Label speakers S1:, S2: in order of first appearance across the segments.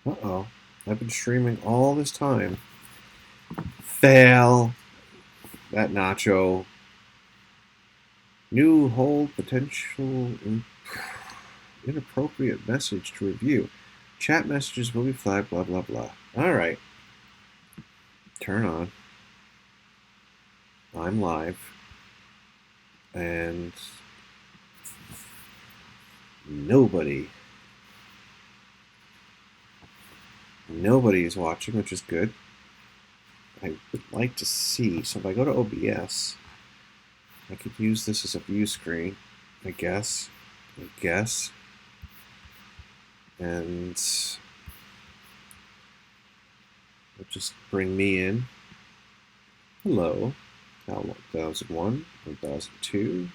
S1: Uh-oh. I've been streaming all this time. Fail. That Nacho. New hold potential inappropriate message to review. Chat messages will be flagged, blah, blah, blah. All right. Turn on. I'm live. And nobody is watching, which is good. I would like to see. So if I go to OBS, I could use this as a view screen, I guess. And it'll just bring me in. Hello. 1001, 1002,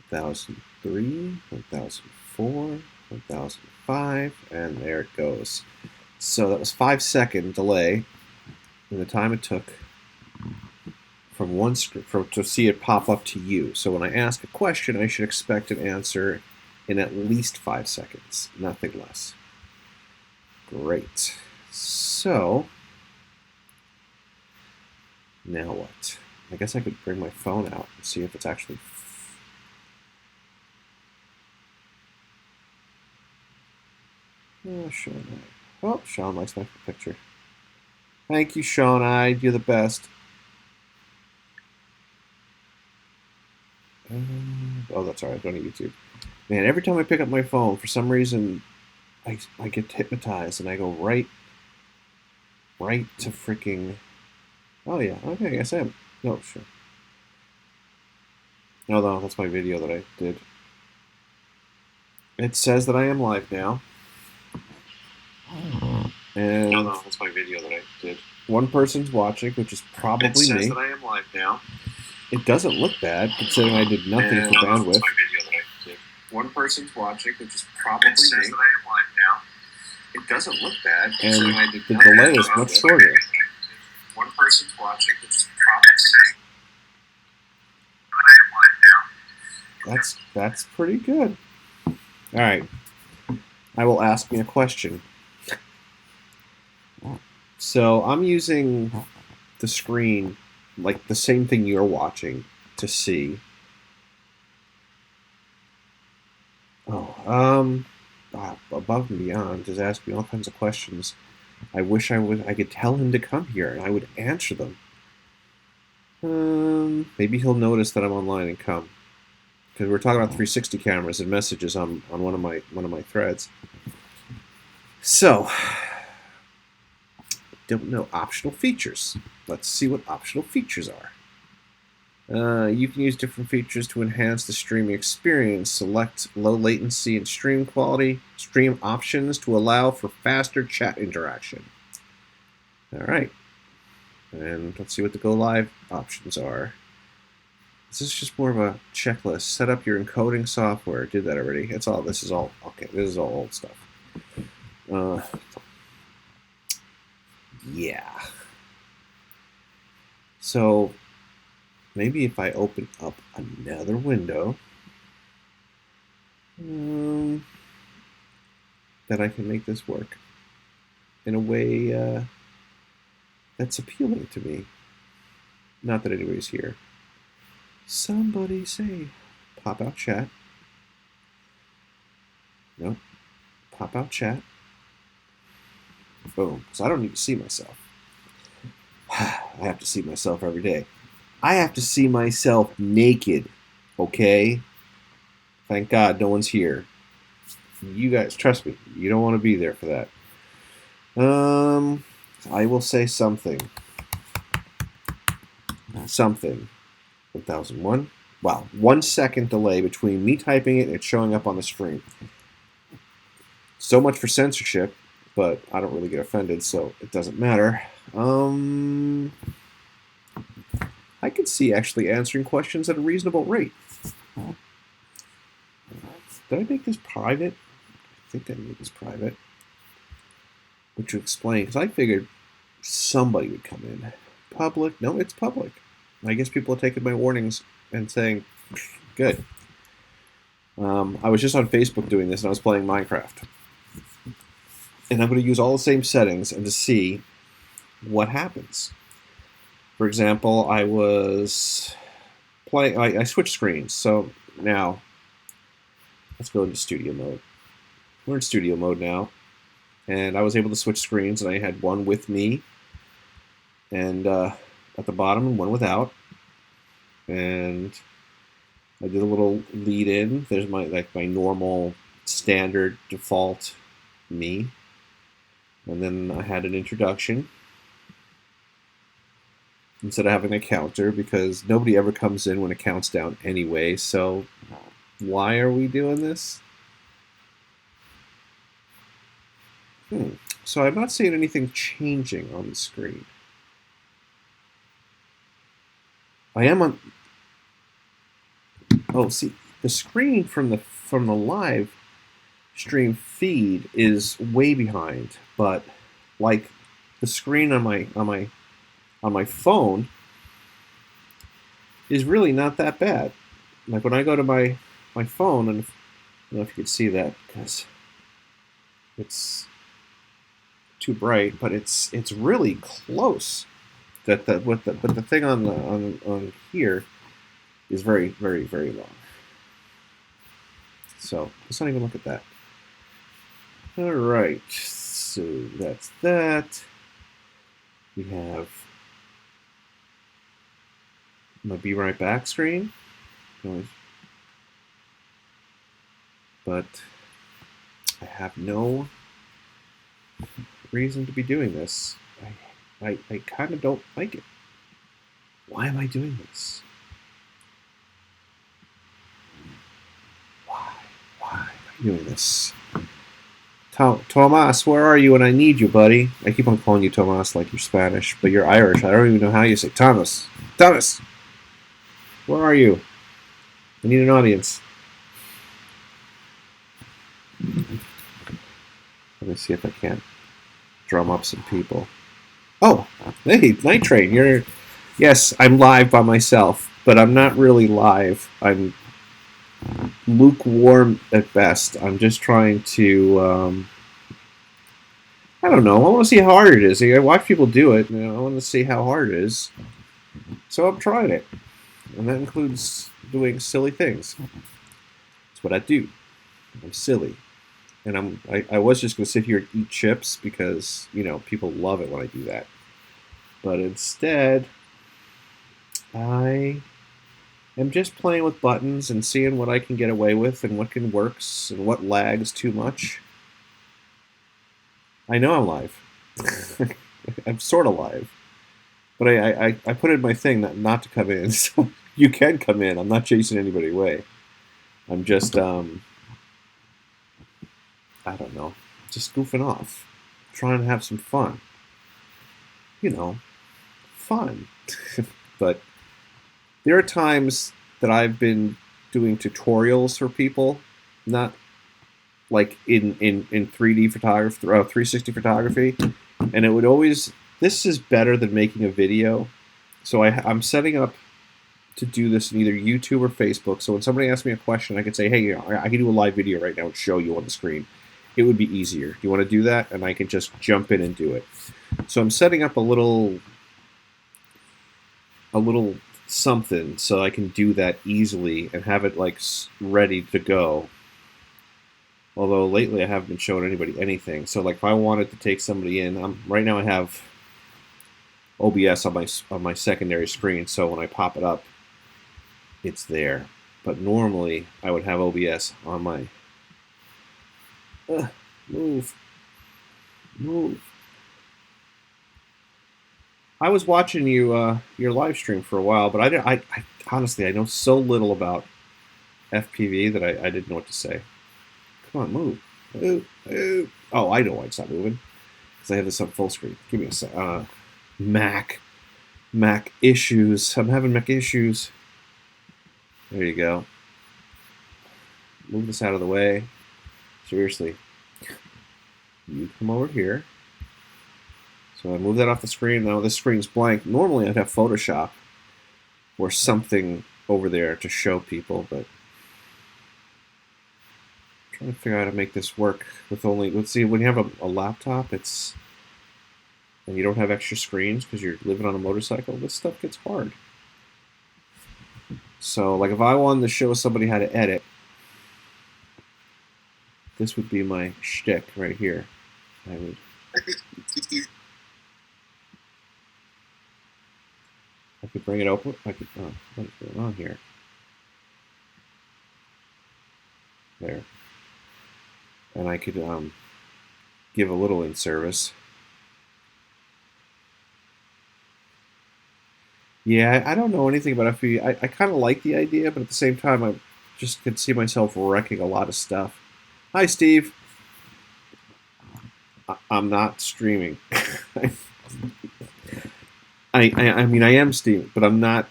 S1: 1003, 1004, 1005, and there it goes. So that was 5-second delay in the time it took from one to see it pop up to you. So when I ask a question, I should expect an answer in at least 5 seconds, nothing less. Great. So now what? I guess I could bring my phone out and see if it's actually. Oh, Sean. Oh, Sean likes my picture. Thank you, Sean. You're the best. Oh, that's all right. Go to YouTube. Man, every time I pick up my phone, for some reason, I get hypnotized and I go right to freaking. Oh yeah. Okay, yes I am. No, sure. No, that's my video that I did. It says that I am live now. And
S2: No, that's my video that I did.
S1: One person's watching, which is probably me. It
S2: says that I am live now.
S1: It doesn't look bad, considering I did nothing for bandwidth.
S2: That's my video that I did. One person's watching, which is probably me. It says that I am live now. It doesn't look bad, considering I did
S1: the delay is much shorter.
S2: One person's watching, which is probably me. I am live now.
S1: That's pretty good. All right. I will ask me a question. So I'm using the screen, like the same thing you're watching, to see. Above and beyond is asking all kinds of questions. I wish I could tell him to come here and I would answer them. Maybe he'll notice that I'm online and come, because we're talking about 360 cameras and messages on one of my threads. So, don't know optional features. Let's see what optional features are. You can use different features to enhance the streaming experience. Select low latency and stream quality. Stream options to allow for faster chat interaction. All right. And let's see what the go live options are. This is just more of a checklist. Set up your encoding software. Did that already. This is all okay. This is all old stuff. Yeah. So maybe if I open up another window, then I can make this work in a way that's appealing to me. Not that anybody's here. Somebody say, pop out chat. Nope. Pop out chat. Boom. So I don't need to see myself. I have to see myself every day. I have to see myself naked, okay? Thank God no one's here. You guys, trust me, you don't want to be there for that. I will say something. Something. 1001. Wow, 1 second delay between me typing it and it showing up on the screen. So much for censorship, but I don't really get offended, so it doesn't matter. I could see actually answering questions at a reasonable rate. Did I make this private? I think I made this private. Which would explain, because I figured somebody would come in. Public? No, it's public. I guess people are taking my warnings and saying, good. I was just on Facebook doing this, and I was playing Minecraft. And I'm going to use all the same settings and to see what happens. For example, I was playing. I switched screens, so now let's go into studio mode. We're in studio mode now, and I was able to switch screens, and I had one with me, and at the bottom, and one without. And I did a little lead in. There's my normal standard default me, and then I had an introduction instead of having a counter because nobody ever comes in when it counts down anyway. So why are we doing this? So I'm not seeing anything changing on the screen. I am on. Oh, see, the screen from the live stream feed is way behind, but like the screen on my phone is really not that bad. Like when I go to my phone, and I don't know if you can see that because it's too bright, but it's really close. But the thing on here is very very very long. So let's not even look at that. All right, so that's that. We have my Be Right Back screen, but I have no reason to be doing this. I kind of don't like it. Why am I doing this? Why am I doing this? Tomas, where are you when I need you, buddy? I keep on calling you Tomas like you're Spanish, but you're Irish. I don't even know how you say Thomas. Thomas, where are you? I need an audience. Let me see if I can drum up some people. Oh, hey, Night Train. Yes, I'm live by myself, but I'm not really live. I'm lukewarm at best. I'm just trying to. I don't know. I want to see how hard it is. I watch people do it, and I want to see how hard it is. So I'm trying it, and that includes doing silly things. That's what I do. I'm silly, and I was just going to sit here and eat chips because people love it when I do that. But instead, I am just playing with buttons and seeing what I can get away with and what can works and what lags too much. I know I'm live. I'm sort of live. But I put in my thing not to come in. So you can come in. I'm not chasing anybody away. I'm just, I don't know, just goofing off. Trying to have some fun. Fun. But there are times that I've been doing tutorials for people, not like in 3D photography, 360 photography, and it would always. This is better than making a video, so I'm setting up to do this in either YouTube or Facebook. So when somebody asks me a question, I could say, "Hey, I can do a live video right now and show you on the screen." It would be easier. Do you want to do that? And I can just jump in and do it. So I'm setting up a little something so I can do that easily and have it like ready to go. Although lately I haven't been showing anybody anything. So like if I wanted to take somebody in, right now I have OBS on my secondary screen, so when I pop it up, it's there. But normally I would have OBS on my move. I was watching your live stream for a while, but I honestly I know so little about FPV that I didn't know what to say. Come on, move. Move. Oh, I know why it's not moving. Because I have this on full screen. Give me a sec. Mac issues. I'm having Mac issues. There you go. Move this out of the way. Seriously. You come over here. So I move that off the screen. Now this screen's blank. Normally I'd have Photoshop or something over there to show people, but I'm trying to figure out how to make this work with only. Let's see. When you have a laptop, and you don't have extra screens because you're living on a motorcycle, this stuff gets hard. So, like, if I wanted to show somebody how to edit, this would be my shtick right here. I would. I could bring it open. I could. Oh, what is going on here? There. And I could give a little in service. Yeah, I don't know anything about FB. I kind of like the idea, but at the same time, I just could see myself wrecking a lot of stuff. Hi, Steve. I'm not streaming. I mean, I am streaming, but I'm not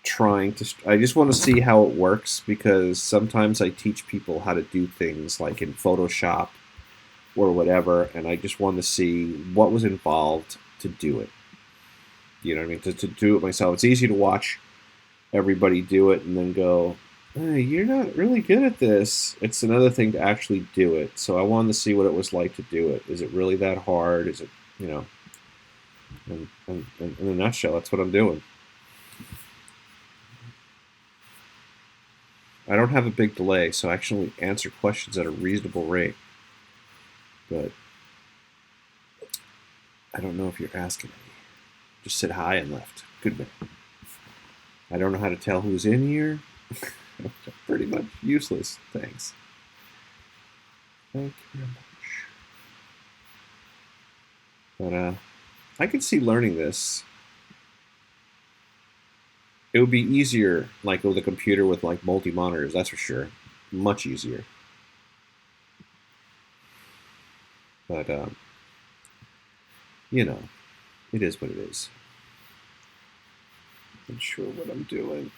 S1: trying to. I just want to see how it works because sometimes I teach people how to do things like in Photoshop or whatever, and I just want to see what was involved to do it. You know what I mean? To do it myself. It's easy to watch everybody do it and then go, hey, you're not really good at this. It's another thing to actually do it. So I wanted to see what it was like to do it. Is it really that hard? Is it, you know, in a nutshell, that's what I'm doing. I don't have a big delay, so I actually answer questions at a reasonable rate. But I don't know if you're asking me. Just said hi and left. Good man. I don't know how to tell who's in here. Pretty much useless. Thanks. Thank you very much. But I could see learning this. It would be easier, like with a computer with like multi monitors. That's for sure. Much easier. But you know, it is what it is. I'm not sure what I'm doing.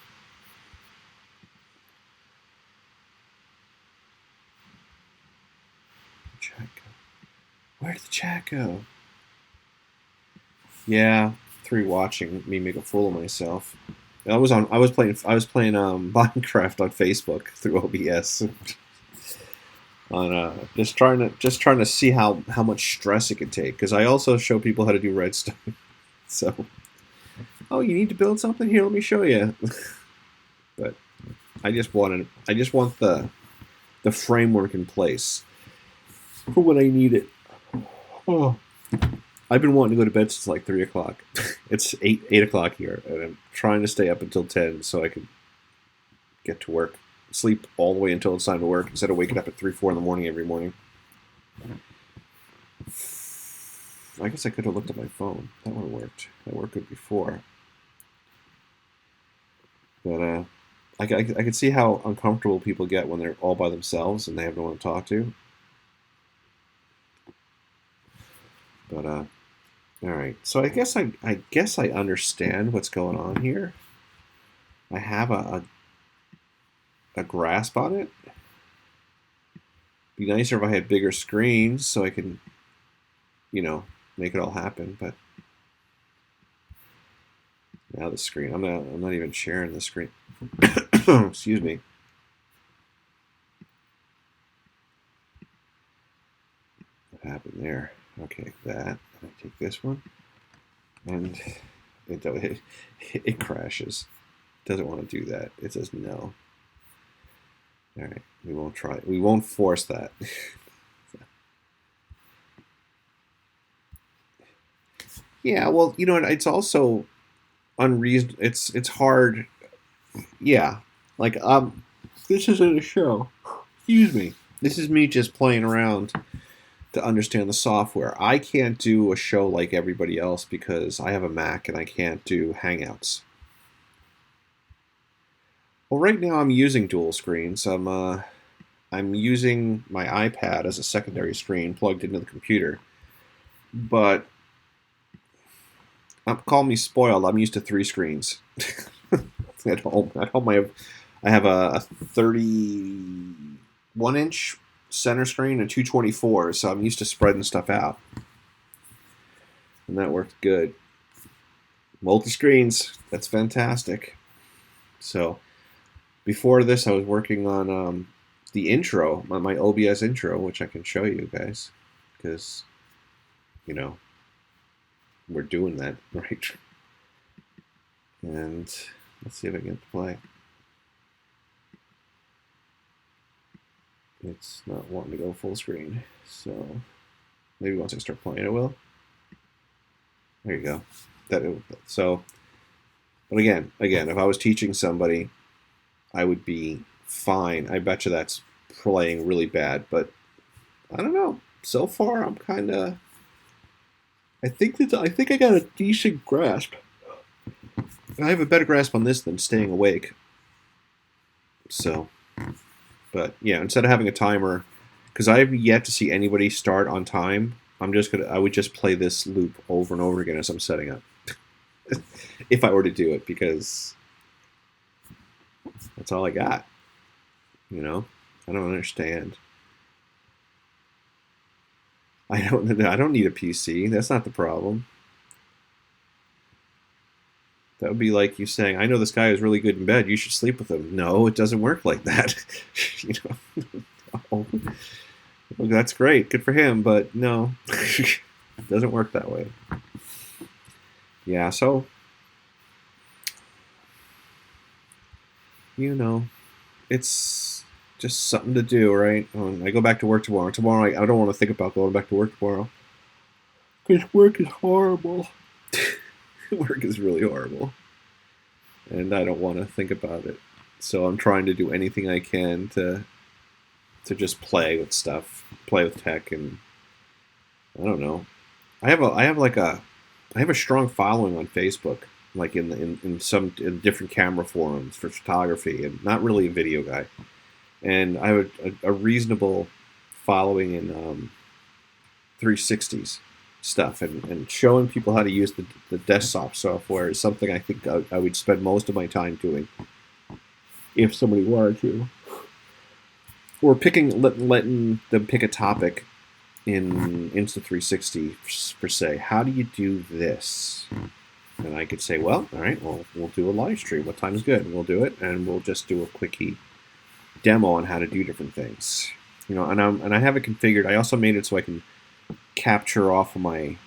S1: Chat go? Where did the chat go? Yeah, 3 watching me make a fool of myself. I was playing Minecraft on Facebook through OBS. On just trying to see how much stress it could take because I also show people how to do redstone. So, oh, you need to build something here. Let me show you. But I just want the framework in place for when I need it. Oh, I've been wanting to go to bed since like 3 o'clock. It's 8 o'clock here, and I'm trying to stay up until 10 so I can get to work. Sleep all the way until it's time to work instead of waking up at 3, 4 in the morning every morning. I guess I could have looked at my phone. That would have worked. That worked good before. But I could see how uncomfortable people get when they're all by themselves and they have no one to talk to. But all right. So I guess I understand what's going on here. I have a grasp on it. Be nicer if I had bigger screens so I can, make it all happen. But now the screen, I'm not even sharing the screen. Excuse me. What happened there? Okay, that. I take this one, and it crashes. Doesn't want to do that. It says no. All right, we won't try. We won't force that. Yeah, well, it's also unreasonable. It's hard. Yeah, like this isn't a show. Excuse me. This is me just playing around to understand the software. I can't do a show like everybody else because I have a Mac and I can't do Hangouts. Well, right now I'm using dual screens. I'm using my iPad as a secondary screen plugged into the computer. But call me spoiled. I'm used to 3 screens at home. At home, I have a 31-inch center screen and 224, so I'm used to spreading stuff out, and that worked good. Multi screens, that's fantastic. So before this, I was working on the intro, my OBS intro, which I can show you guys, because you know we're doing that right. And let's see if I can get to play. It's not wanting to go full screen, so maybe once I start playing it will. There you go. So, but again, if I was teaching somebody, I would be fine. I bet you that's playing really bad, but I don't know. So far, I'm kind of. I think I got a decent grasp. I have a better grasp on this than staying awake. So, but yeah, instead of having a timer, because I have yet to see anybody start on time, I would just play this loop over and over again as I'm setting up. If I were to do it, because that's all I got. You know, I don't understand. I don't need a PC. That's not the problem. That would be like you saying, "I know this guy is really good in bed. You should sleep with him." No, it doesn't work like that. You know, oh, well, that's great, good for him, but no, it doesn't work that way. Yeah, so you know, it's just something to do, right? When I go back to work tomorrow. I don't want to think about going back to work tomorrow because work is horrible. Work is really horrible, and I don't want to think about it. So I'm trying to do anything I can to just play with stuff, play with tech, and I don't know. I have a strong following on Facebook, like in some in different camera forums for photography, and not really a video guy. And I have a reasonable following in 360s stuff, and showing people how to use the desktop software is something I think I would spend most of my time doing if somebody wanted to, or letting them pick a topic in Insta360 per se. How do you do this? And I could say, well, all right, well, we'll do a live stream. What time is good? And we'll do it, and we'll just do a quickie demo on how to do different things. You know, and I have it configured. I also made it so I can capture off of my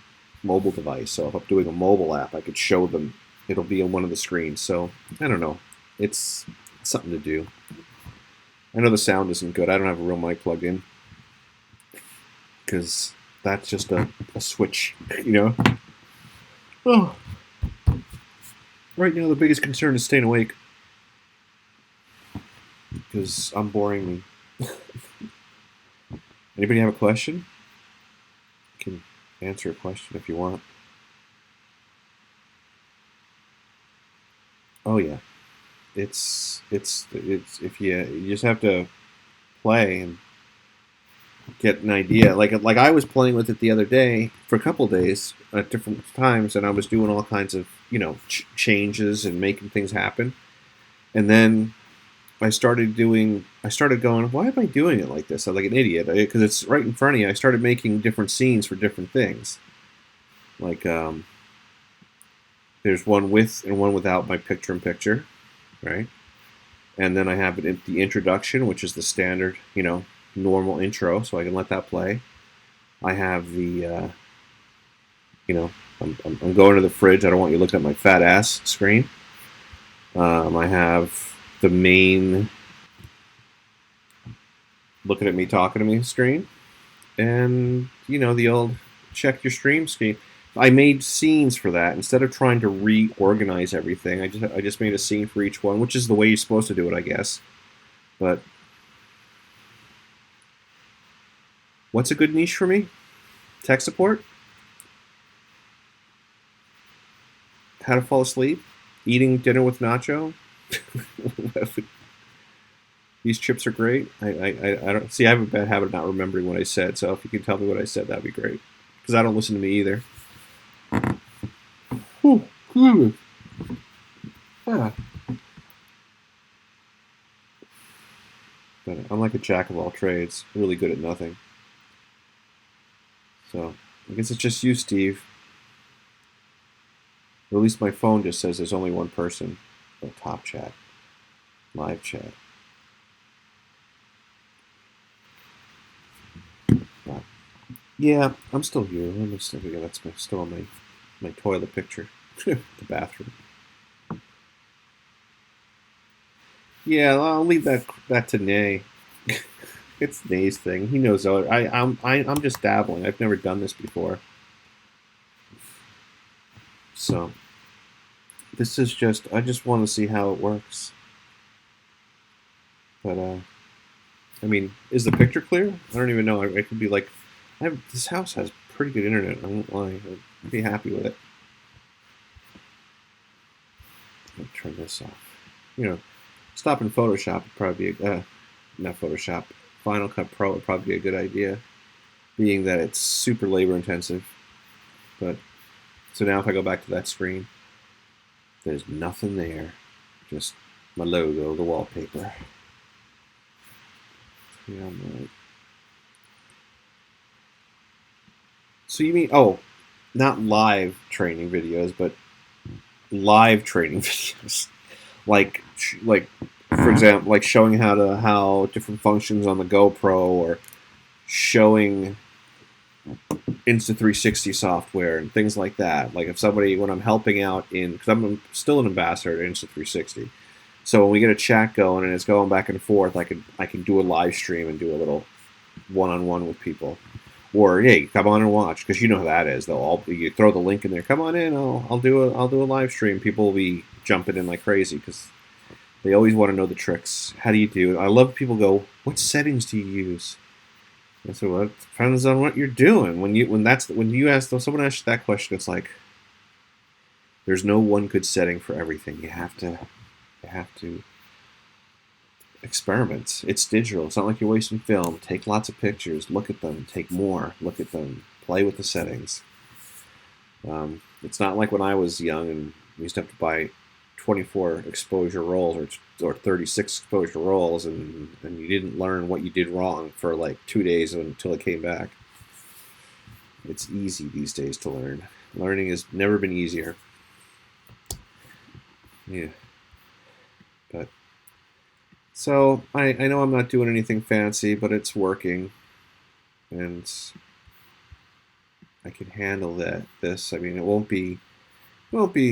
S1: mobile device. So if I'm doing a mobile app, I could show them. It'll be on one of the screens. So I don't know. It's something to do. I know the sound isn't good. I don't have a real mic plugged in because that's just a switch, you know. Oh, right now the biggest concern is staying awake because I'm boring me. Anybody have a question? I can answer a question if you want. Oh yeah, it's if you just have to play and get an idea. Like I was playing with it the other day for a couple of days at different times, and I was doing all kinds of changes and making things happen. And then I started going, why am I doing it like this? I'm like an idiot because it's right in front of you. I started making different scenes for different things. Like there's one with and one without my picture in picture, right? And then I have it in the introduction, which is the standard, normal intro, so I can let that play. I have the, I'm going to the fridge. I don't want you looking at my fat ass screen. I have the main looking at me, talking to me screen, and the old check your stream screen. I made scenes for that instead of trying to reorganize everything. I just made a scene for each one, which is the way you're supposed to do it, I guess. But what's a good niche for me? Tech support, how to fall asleep, eating dinner with Nacho. These chips are great. I don't see. I have a bad habit of not remembering what I said. So if you can tell me what I said, that'd be great. Because I don't listen to me either. Ah. But I'm like a jack of all trades, really good at nothing. So I guess it's just you, Steve. Or at least my phone just says there's only one person. Oh, top chat, live chat. Yeah, I'm still here. Let me see. Yeah, that's still on my toilet picture. The bathroom. Yeah, I'll leave that to Nay. It's Nay's thing. He knows. I'm just dabbling. I've never done this before, so this is just. I just want to see how it works. But I mean, is the picture clear? I don't even know. I could be like, this house has pretty good internet. I won't lie. I'd be happy with it. I'll turn this off. You know, stop in Photoshop would probably be not Photoshop. Final Cut Pro would probably be a good idea, being that it's super labor intensive. But so now if I go back to that screen, there's nothing there. Just my logo, the wallpaper. Yeah, I'm right. So you mean not live training videos, but live training videos, like for example, like showing how different functions on the GoPro, or showing Insta360 software and things like that. Like if somebody, when I'm helping out because I'm still an ambassador at Insta360, so when we get a chat going and it's going back and forth, I can do a live stream and do a little one-on-one with people. Or hey, come on and watch, because you know how that is. You throw the link in there. Come on in. I'll do a live stream. People will be jumping in like crazy because they always want to know the tricks. How do you do it? I love people go, "What settings do you use?" I said, "Well, it depends on what you're doing." When you ask someone asks that question, it's like there's no one good setting for everything. You have to experiment. It's digital. It's not like you're wasting film. Take lots of pictures. Look at them. Take more. Look at them. Play with the settings. It's not like when I was young and we used to have to buy 24 exposure rolls, or 36 exposure rolls, and you didn't learn what you did wrong for like 2 days until it came back. It's easy these days to learn. Learning has never been easier. Yeah, but so I know I'm not doing anything fancy, but it's working, and I can handle This, I mean, it won't be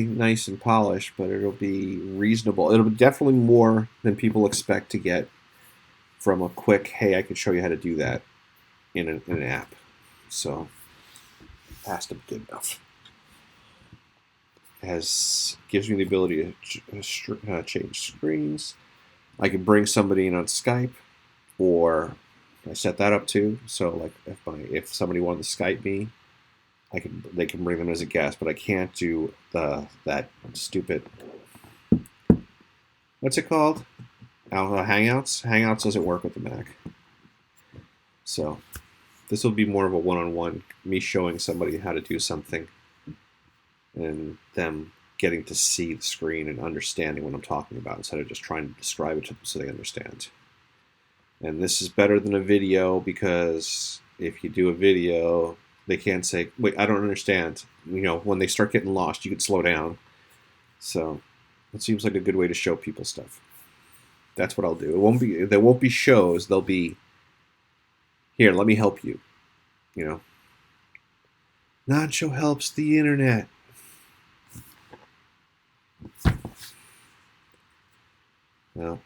S1: nice and polished, but it'll be reasonable. It'll be definitely more than people expect to get from a quick, hey, I can show you how to do that in an app. So it has to be good enough. Gives me the ability to change screens. I can bring somebody in on Skype, or I set that up too. So like if somebody wanted to Skype me, they can bring them as a guest, but I can't do that stupid, what's it called? Hangouts. Hangouts doesn't work with the Mac. So this will be more of a one-on-one, me showing somebody how to do something, and them getting to see the screen and understanding what I'm talking about instead of just trying to describe it to them so they understand. And this is better than a video, because if you do a video, they can't say, wait, I don't understand. When they start getting lost, you can slow down. So it seems like a good way to show people stuff. That's what I'll do. There won't be shows. They'll be, here, let me help you. Nacho helps the internet. Well,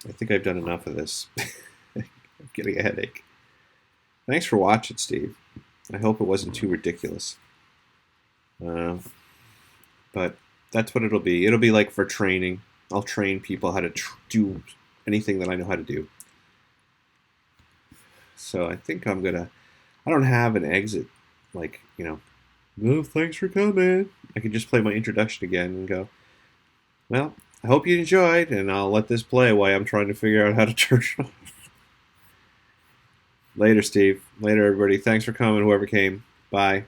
S1: I think I've done enough of this. I'm getting a headache. Thanks for watching, Steve. I hope it wasn't too ridiculous. But that's what it'll be. It'll be like for training. I'll train people how to do anything that I know how to do. So I think I don't have an exit, like, oh, thanks for coming. I can just play my introduction again and go, well, I hope you enjoyed, and I'll let this play while I'm trying to figure out how to turn it off. Later, Steve. Later, everybody. Thanks for coming, whoever came. Bye.